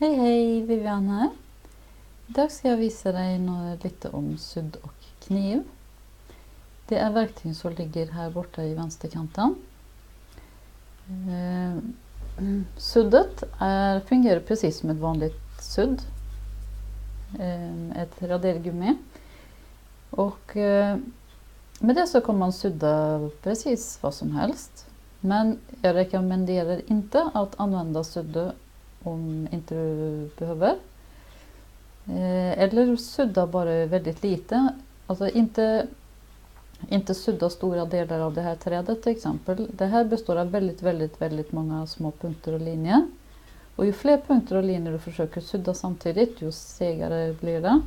Hej hej, Vivian här. Idag ska jag visa dig lite om sudd och kniv. Det är verktyg som ligger här borta i vänsterkanten. Suddet fungerar precis som ett vanligt sudd. Ett radergummi. Och med det så kan man sudda precis vad som helst. Men jag rekommenderar inte att använda suddet om inte du behöver. Eller sudda bara väldigt lite. Alltså inte sudda stora delar av det här trädet till exempel. Det här består av väldigt många små punkter och linjer. Och ju fler punkter och linjer du försöker sudda samtidigt, ju segare blir det.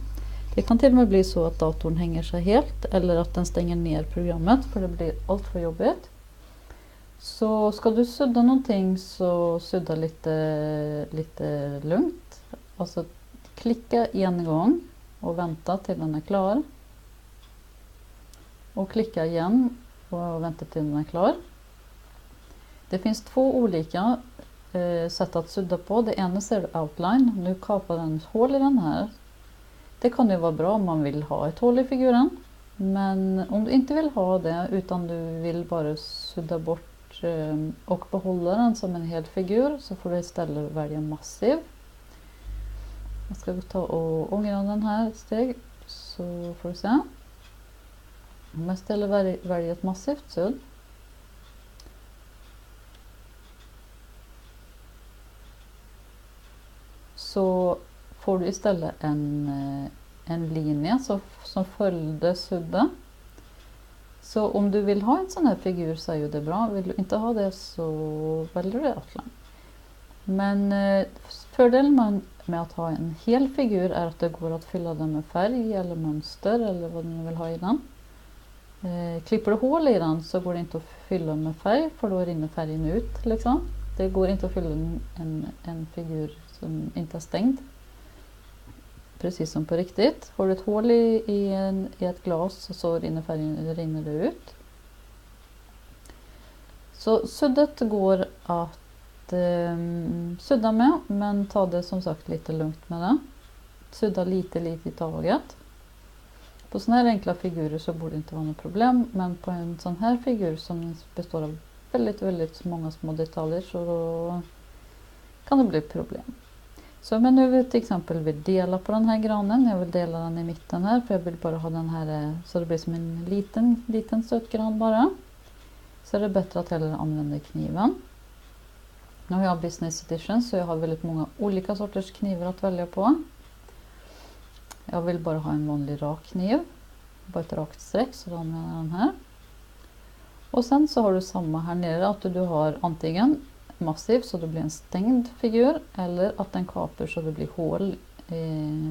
Det kan till och med bli så att datorn hänger sig helt eller att den stänger ner programmet för det blir allt för jobbigt. Så ska du sudda någonting så sudda lite lugnt. Alltså klicka en gång och vänta till den är klar. Och klicka igen och vänta till den är klar. Det finns två olika sätt att sudda på. Det ena är outline. Nu kapar den hål i den här. Det kan ju vara bra om man vill ha ett hål i figuren. Men om du inte vill ha det utan du vill bara sudda bort och behålla den som en hel figur så får du istället välja massiv. Jag ska ta och ångra den här ett steg så får du se. Om jag istället väljer ett massivt sudd så får du istället en linje som följde sudden. Så om du vill ha en sån här figur så är ju det bra. Vill du inte ha det så väljer du outline. Men fördelen med att ha en hel figur är att det går att fylla den med färg eller mönster eller vad du vill ha i den. Klipper du hål i den så går det inte att fylla med färg för då rinner färgen ut. Liksom. Det går inte att fylla en figur som inte är stängd. Precis som på riktigt. Har du ett hål i ett glas så rinner det ut. Så suddet går att sudda med, men ta det som sagt lite lugnt med det. Sudda lite i taget. På såna här enkla figurer så borde det inte vara något problem, men på en sån här figur som består av väldigt många små detaljer så då kan det bli problem. Så men nu vill till exempel dela på den här granen. Jag vill dela den i mitten här för jag vill bara ha den här så det blir som en liten söt gran bara. Så är det bättre att hellre använda kniven. Nu har jag business edition så jag har väldigt många olika sorters knivar att välja på. Jag vill bara ha en vanlig rak kniv. Bara ett rakt streck så då använder jag den här. Och sen så har du samma här nere att du har antingen massiv så det blir en stängd figur eller att den kapar så det blir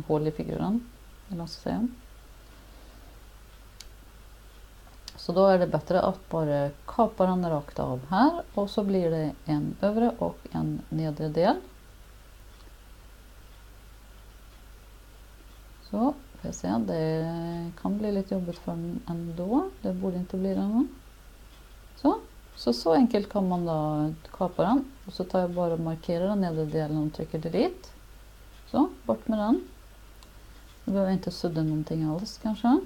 hål i figuren. Eller vad ska jag säga. Så då är det bättre att bara kapa den rakt av här och så blir det en övre och en nedre del. Så får jag se, det kan bli lite jobbigt för den ändå. Det borde inte bli det. Så enkelt kan man då kapa den. Och så tar jag bara och markerar den nedre delen och trycker delete. Så, bort med den. Nu behöver jag inte sudda någonting alls kanske.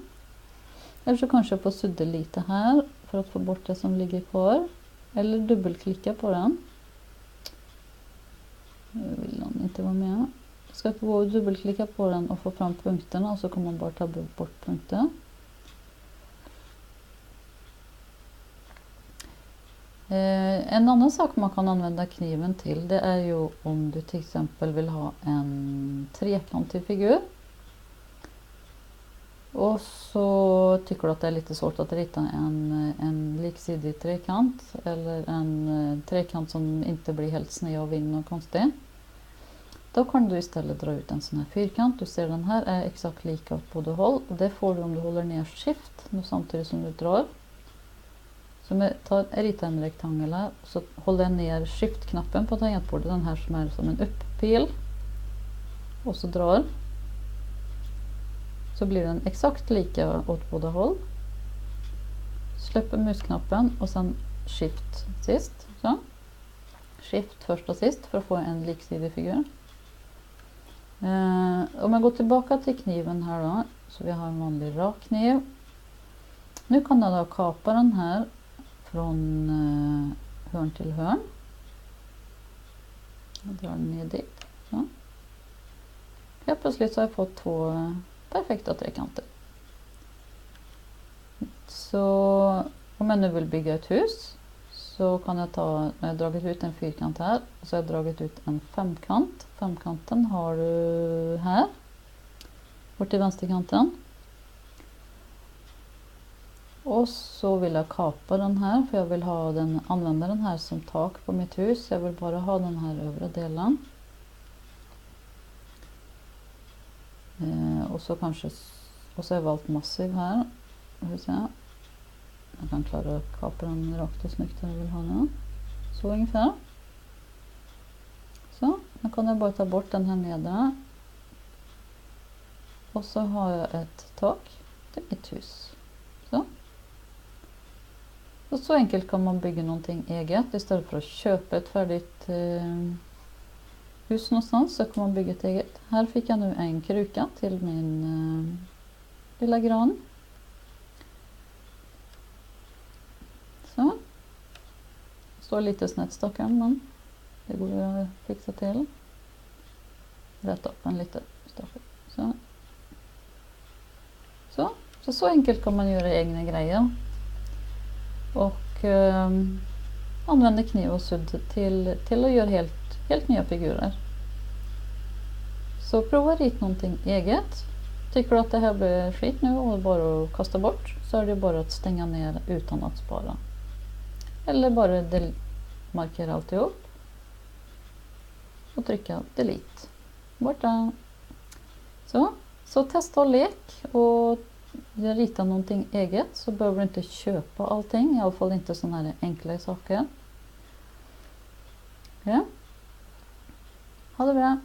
Eller så kanske jag får sudda lite här för att få bort det som ligger kvar. Eller dubbelklicka på den. Nu vill den inte vara med. Jag ska gå och dubbelklicka på den och få fram punkterna och så kommer man bara ta bort punkten. En annan sak man kan använda kniven till det är ju om du till exempel vill ha en trekantig figur. Och så tycker du att det är lite svårt att rita en liksidig trekant eller en trekant som inte blir helt sned och vind och konstig. Då kan du istället dra ut en sån här fyrkant. Du ser den här är exakt lika åt båda håll. Och det får du om du håller ner shift nu samtidigt som du drar. Så rita en rektangel här. Så håller jag ner shift-knappen på tangentbordet. Den här som är som en upp-pil. Och så drar. Så blir den exakt lika åt båda håll. Släpper musknappen och sen shift sist. Så. Shift först och sist för att få en liksidig figur. Om jag går tillbaka till kniven här då, så vi har en vanlig rak kniv. Nu kan jag då kapa den här från hörn till hörn. Jag drar den ner dit. Så. Helt plötsligt så har jag fått 2 perfekta trekanter. Så om jag nu vill bygga ett hus så kan jag ta, jag har dragit ut en fyrkant här och så har jag dragit ut en femkant. Femkanten har du här, bort till vänsterkanten. Och så vill jag kapa den här för jag vill ha den, använda den här som tak på mitt hus. Jag vill bara ha den här övre delen. Och så kanske, och så har jag valt massiv här. Jag kan klara att kapa den rakt och snyggt där jag vill ha den. Så ungefär. Så, nu kan jag bara ta bort den här nedre. Och så har jag ett tak till mitt hus. Så. Och så enkelt kan man bygga någonting eget istället för att köpa ett färdigt hus någonstans, så kan man bygga ett eget. Här fick jag nu en kruka till min lilla gran. Så. Står lite snett stackaren, men det går att fixa till. Rätt upp en lite stackarn. Så enkelt kan man göra egna grejer. Och använder kniv och sudd till att göra helt nya figurer. Så prova att rita någonting eget. Tycker du att det här blir skit nu och bara att kasta bort, så är det bara att stänga ner utan att spara. Eller bara markera alltihop. Och trycka delete. Borta. Så testa och lek och rita någonting eget, så behöver du inte köpa allting. I alla fall inte sådana här enkla saker. Ja. Ha det bra.